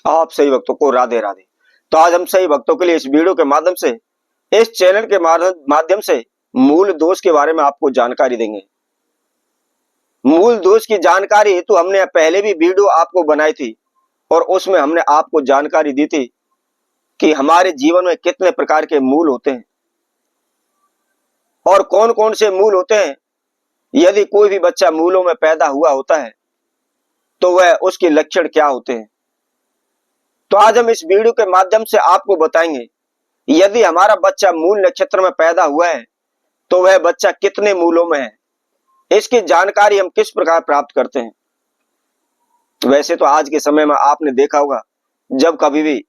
आप सही भक्तों को राधे राधे। तो आज हम सही भक्तों के लिए इस वीडियो के माध्यम से, इस चैनल के माध्यम से मूल दोष के बारे में आपको जानकारी देंगे। मूल दोष की जानकारी हेतु हमने पहले भी वीडियो आपको बनाई थी और उसमें हमने आपको जानकारी दी थी कि हमारे जीवन में कितने प्रकार के मूल होते हैं और कौन कौन से मूल होते हैं। यदि कोई भी बच्चा मूलों में पैदा हुआ होता है तो वह उसके लक्षण क्या होते हैं। तो आज हम इस वीडियो के माध्यम से आपको बताएंगे, यदि हमारा बच्चा मूल नक्षत्र में पैदा हुआ है तो वह बच्चा कितने मूलों में है, इसकी जानकारी हम किस प्रकार प्राप्त करते हैं। वैसे तो आज के समय में आपने देखा होगा, जब कभी भी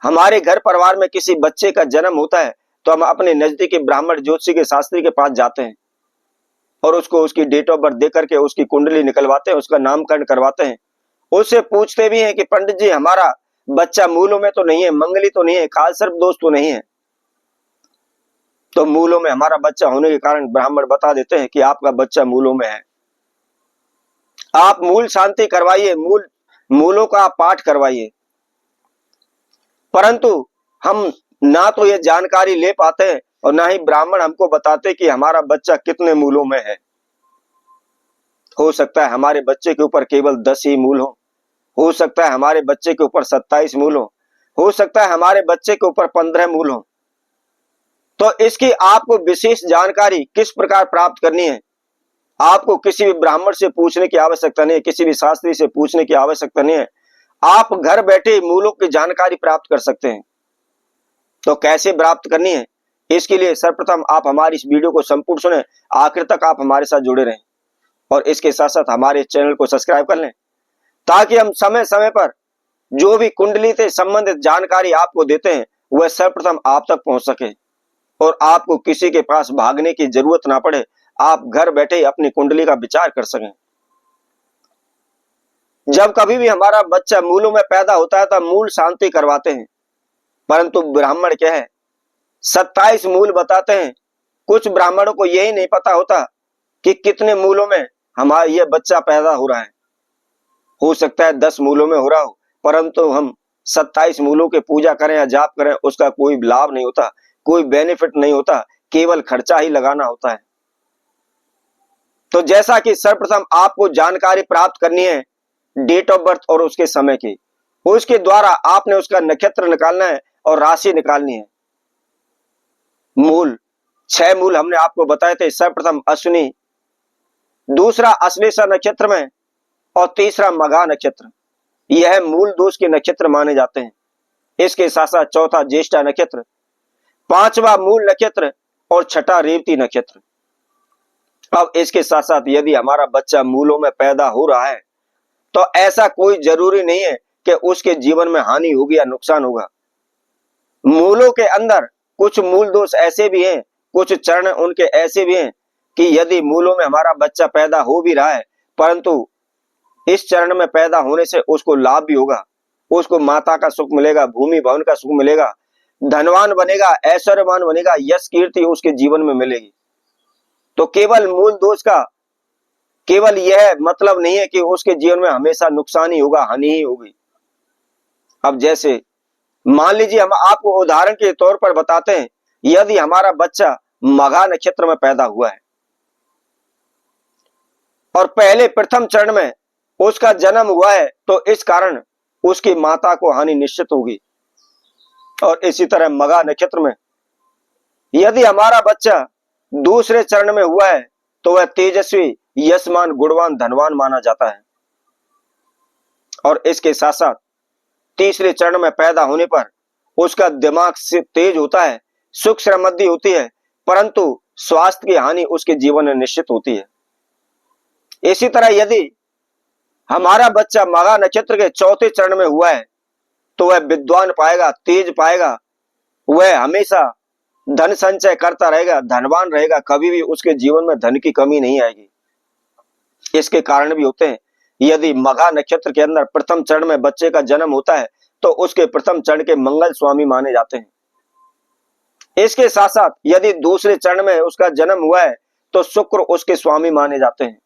हमारे घर परिवार में किसी बच्चे का जन्म होता है तो हम अपने नजदीकी ब्राह्मण ज्योतिषी के शास्त्री के पास जाते हैं और उसको उसकी डेट ऑफ बर्थ देकर के उसकी कुंडली निकलवाते हैं, उसका नामकरण करवाते हैं। उससे पूछते भी हैं कि पंडित जी, हमारा बच्चा मूलों में तो नहीं है, मंगली तो नहीं है, काल सर्प दोष तो नहीं है। तो मूलों में हमारा बच्चा होने के कारण ब्राह्मण बता देते हैं कि आपका बच्चा मूलों में है। आप मूल शांति करवाइए, मूलों का पाठ करवाइए। परंतु हम ना तो ये जानकारी ले पाते हैं और ना ही ब्राह्मण हमको बताते कि हमारा बच्चा कितने मूलों में है। हो सकता है हमारे बच्चे के ऊपर केवल 10 ही मूल हो सकता है हमारे बच्चे के ऊपर 27 मूल हो सकता है हमारे बच्चे के ऊपर 15 मूल हो। तो इसकी आपको विशेष जानकारी किस प्रकार प्राप्त करनी है, आपको किसी भी ब्राह्मण से पूछने की आवश्यकता नहीं है, किसी भी शास्त्री से पूछने की आवश्यकता नहीं है। आप घर बैठे मूलों की जानकारी प्राप्त कर सकते हैं। तो कैसे प्राप्त करनी है, इसके लिए सर्वप्रथम आप हमारी इस वीडियो को संपूर्ण सुने, आखिर तक आप हमारे साथ जुड़े रहें और इसके साथ साथ हमारे चैनल को सब्सक्राइब कर लें, ताकि हम समय समय पर जो भी कुंडली से संबंधित जानकारी आपको देते हैं वह सर्वप्रथम आप तक पहुंच सके और आपको किसी के पास भागने की जरूरत ना पड़े। आप घर बैठे ही अपनी कुंडली का विचार कर सकें। जब कभी भी हमारा बच्चा मूलों में पैदा होता है तब मूल शांति करवाते हैं, परंतु ब्राह्मण क्या है 27 मूल बताते हैं। कुछ ब्राह्मणों को यही नहीं पता होता कि कितने मूलों में हमारा यह बच्चा पैदा हो रहा है। हो सकता है 10 मूलों में हो रहा हो, परंतु हम 27 मूलों के पूजा करें या जाप करें, उसका कोई लाभ नहीं होता, कोई बेनिफिट नहीं होता, केवल खर्चा ही लगाना होता है। तो जैसा कि सर्वप्रथम आपको जानकारी प्राप्त करनी है डेट ऑफ बर्थ और उसके समय की, उसके द्वारा आपने उसका नक्षत्र निकालना है और राशि निकालनी है। मूल 6 मूल हमने आपको बताए थे। सर्वप्रथम अश्विनी, दूसरा अश्लेषा नक्षत्र में और तीसरा मघा नक्षत्र, यह मूल दोष के नक्षत्र माने जाते हैं। इसके साथ साथ चौथा ज्येष्ठा नक्षत्र, पांचवा मूल नक्षत्र और छठा रेवती नक्षत्र। अब इसके साथ साथ यदि हमारा बच्चा मूलों में पैदा हो रहा है तो ऐसा कोई जरूरी नहीं है कि उसके जीवन में हानि होगी या नुकसान होगा। मूलों के अंदर कुछ मूल दोष ऐसे भी हैं, कुछ चरण उनके ऐसे भी हैं कि यदि मूलों में हमारा बच्चा पैदा हो भी रहा है परंतु इस चरण में पैदा होने से उसको लाभ भी होगा, उसको माता का सुख मिलेगा, भूमि भवन का सुख मिलेगा, धनवान बनेगा, ऐश्वर्यवान बनेगा, यश कीर्ति उसके जीवन में मिलेगी। तो केवल मूल दोष का केवल यह मतलब नहीं है कि उसके जीवन में हमेशा नुकसान ही होगा, हानि ही होगी। अब जैसे मान लीजिए हम आपको उदाहरण के तौर पर बताते हैं, यदि हमारा बच्चा मघा नक्षत्र में पैदा हुआ है और पहले प्रथम चरण में उसका जन्म हुआ है तो इस कारण उसकी माता को हानि निश्चित होगी। और इसी तरह मघा नक्षत्र में यदि हमारा बच्चा दूसरे चरण में हुआ है तो वह तेजस्वी, यशमान, गुणवान, धनवान माना जाता है। और इसके साथ साथ तीसरे चरण में पैदा होने पर उसका दिमाग से तेज होता है, सुख समृद्धि होती है, परंतु स्वास्थ्य की हानि उसके जीवन में निश्चित होती है। इसी तरह यदि हमारा बच्चा मघा नक्षत्र के चौथे चरण में हुआ है तो वह विद्वान पाएगा, तेज पाएगा, वह हमेशा धन संचय करता रहेगा, धनवान रहेगा, कभी भी उसके जीवन में धन की कमी नहीं आएगी। इसके कारण भी होते हैं, यदि मघा नक्षत्र के अंदर प्रथम चरण में बच्चे का जन्म होता है तो उसके प्रथम चरण के मंगल स्वामी माने जाते हैं। इसके साथ साथ यदि दूसरे चरण में उसका जन्म हुआ है तो शुक्र उसके स्वामी माने जाते हैं।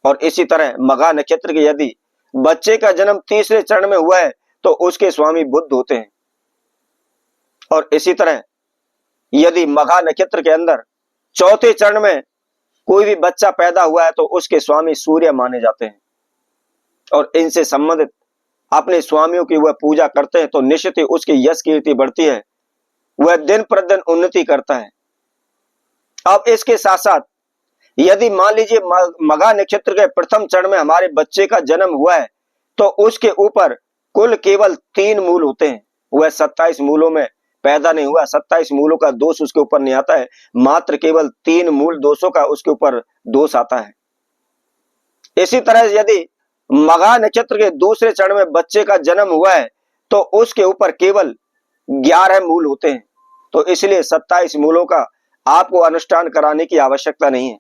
और इसी तरह मघा नक्षत्र के यदि बच्चे का जन्म तीसरे चरण में हुआ है तो उसके स्वामी बुध होते हैं। और इसी तरह यदि मघा नक्षत्र के अंदर चौथे चरण में कोई भी बच्चा पैदा हुआ है तो उसके स्वामी सूर्य माने जाते हैं। और इनसे संबंधित अपने स्वामियों की वह पूजा करते हैं तो निश्चित ही उसकी यश कीर्ति बढ़ती है, वह दिन प्रतिदिन उन्नति करता है। अब इसके साथ साथ यदि मान लीजिए मघा नक्षत्र के प्रथम चरण में हमारे बच्चे का जन्म हुआ है तो उसके ऊपर कुल केवल 3 मूल होते हैं। वह 27 मूलों में पैदा नहीं हुआ, 27 मूलों का दोष उसके ऊपर नहीं आता है, मात्र केवल 3 मूल दोषों का उसके ऊपर दोष आता है। इसी तरह यदि मघा नक्षत्र के दूसरे चरण में बच्चे का जन्म हुआ है तो उसके ऊपर केवल 11 मूल होते हैं। तो इसलिए 27 मूलों का आपको अनुष्ठान कराने की आवश्यकता नहीं है।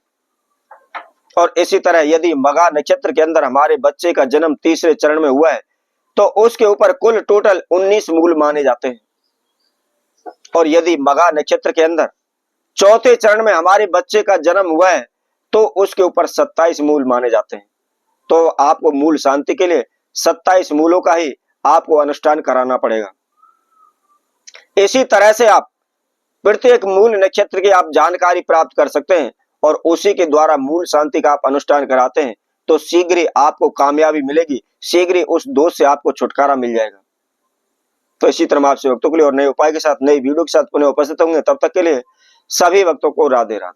और इसी तरह यदि मघा नक्षत्र के अंदर हमारे बच्चे का जन्म तीसरे चरण में हुआ है तो उसके ऊपर कुल टोटल 19 मूल माने जाते हैं। और यदि मघा नक्षत्र के अंदर चौथे चरण में हमारे बच्चे का जन्म हुआ है तो उसके ऊपर 27 मूल माने जाते हैं। तो आपको मूल शांति के लिए 27 मूलों का ही आपको अनुष्ठान कराना पड़ेगा। इसी तरह से आप प्रत्येक मूल नक्षत्र की आप जानकारी प्राप्त कर सकते हैं और उसी के द्वारा मूल शांति का आप अनुष्ठान कराते हैं तो शीघ्र ही आपको कामयाबी मिलेगी, शीघ्र ही उस दोष से आपको छुटकारा मिल जाएगा। तो इसी तरह आपसे भक्तों के लिए और नए उपाय के साथ, नई वीडियो के साथ पुनः उपस्थित होंगे। तब तक के लिए सभी भक्तों को राधे राधे।